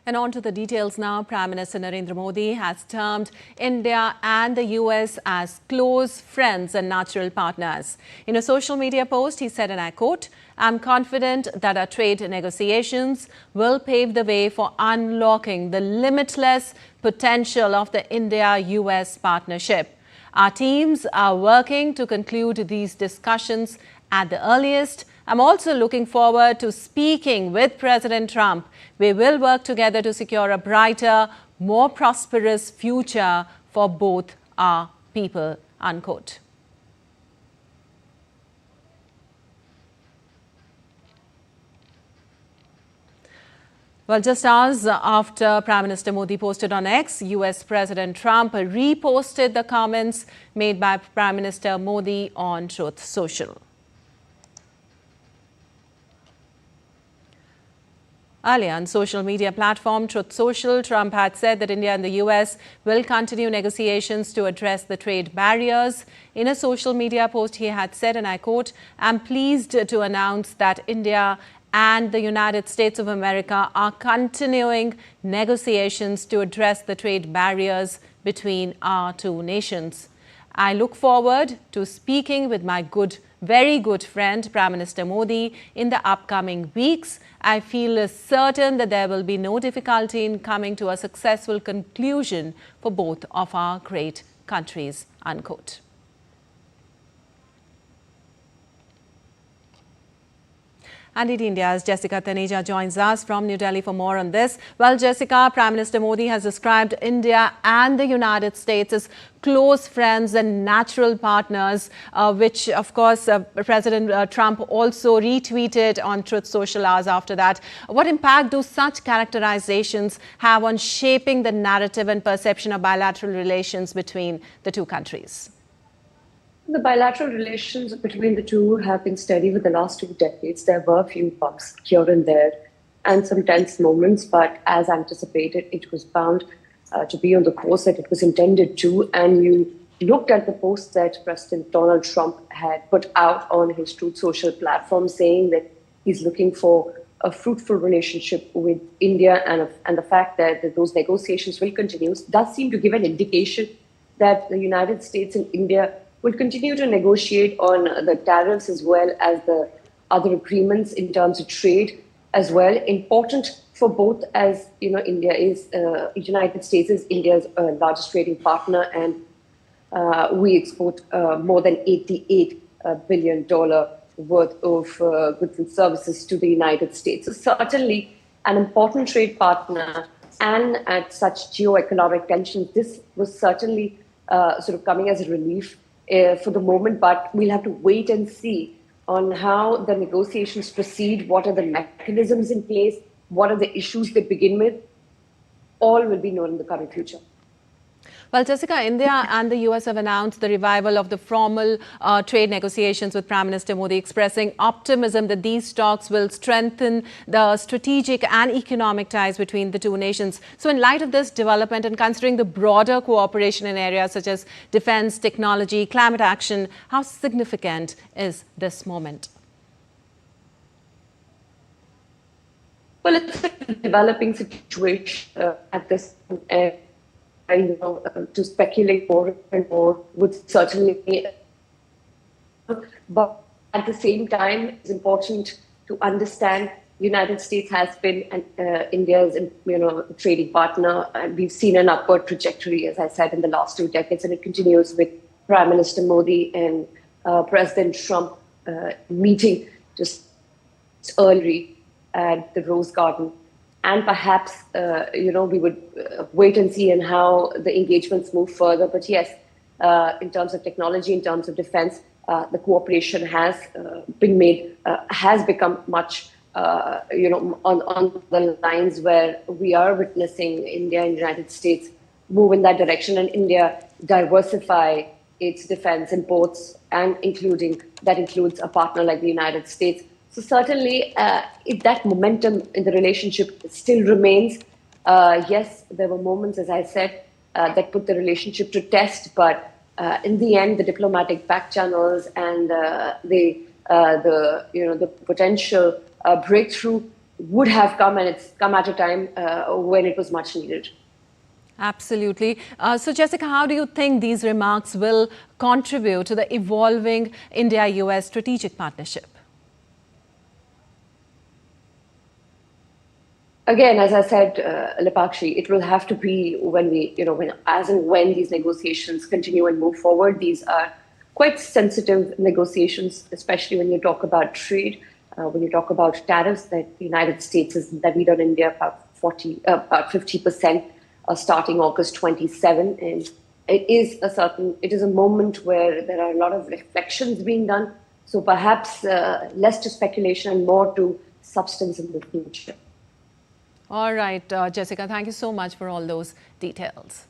And on to the details now. Prime Minister Narendra Modi has termed India and the US as close friends and natural partners. In a social media post, he said, and I quote, "I'm confident that our trade negotiations will pave the way for unlocking the limitless potential of the India-US partnership. Our teams are working to conclude these discussions at the earliest. I'm also looking forward to speaking with President Trump. We will work together to secure a brighter, more prosperous future for both our people," unquote. Well, just hours after Prime Minister Modi posted on X, US President Trump reposted the comments made by Prime Minister Modi on Truth Social. Earlier on social media platform Truth Social, Trump had said that India and the US will continue negotiations to address the trade barriers. In a social media post, he had said, and I quote, "I'm pleased to announce that India and the United States of America are continuing negotiations to address the trade barriers between our two nations. I look forward to speaking with my very good friend, Prime Minister Modi, in the upcoming weeks. I feel certain that there will be no difficulty in coming to a successful conclusion for both of our great countries," unquote. And India's Jessica Taneja joins us from New Delhi for more on this. Well, Jessica, Prime Minister Modi has described India and the United States as close friends and natural partners, which, of course, President Trump also retweeted on Truth Social hours after that. What impact do such characterizations have on shaping the narrative and perception of bilateral relations between the two countries? The bilateral relations between the two have been steady for the last 2 decades. There were a few bumps here and there and some tense moments, but as anticipated, it was bound to be on the course that it was intended to. And you looked at the post that President Donald Trump had put out on his Truth Social platform, saying that he's looking for a fruitful relationship with India, and the fact that those negotiations will continue does seem to give an indication that the United States and India will continue to negotiate on the tariffs as well as the other agreements in terms of trade as well. Important for both, as you know, United States is India's largest trading partner, and we export more than $88 billion worth of goods and services to the United States. So certainly an important trade partner, and at such geo-economic tensions, this was certainly sort of coming as a relief for the moment, but we'll have to wait and see on how the negotiations proceed, what are the mechanisms in place, what are the issues they begin with. All will be known in the coming future. Well, Jessica, India and the US have announced the revival of the formal trade negotiations with Prime Minister Modi, expressing optimism that these talks will strengthen the strategic and economic ties between the two nations. So in light of this development and considering the broader cooperation in areas such as defense, technology, climate action, how significant is this moment? Well, it's a developing situation at this point. To speculate more and more would certainly be, but at the same time, it's important to understand the United States has been India's trading partner, and we've seen an upward trajectory, as I said, in the last 2 decades, and it continues with Prime Minister Modi and President Trump meeting just early at the Rose Garden. And perhaps, we would wait and see on how the engagements move further. But yes, in terms of technology, in terms of defense, the cooperation has become much, on the lines where we are witnessing India and the United States move in that direction, and India diversify its defense imports, and that includes a partner like the United States. So certainly, if that momentum in the relationship still remains, yes, there were moments, as I said, that put the relationship to test. But in the end, the diplomatic back channels and the potential breakthrough would have come, and it's come at a time when it was much needed. Absolutely. So, Jessica, how do you think these remarks will contribute to the evolving India-US strategic partnership? Again, as I said, Lipakshi, it will have to be when when these negotiations continue and move forward. These are quite sensitive negotiations, especially when you talk about trade, when you talk about tariffs that the United States has levied on India about 50% starting August 27, and it is a moment where there are a lot of reflections being done. So perhaps less to speculation and more to substance in the future. All right, Jessica, thank you so much for all those details.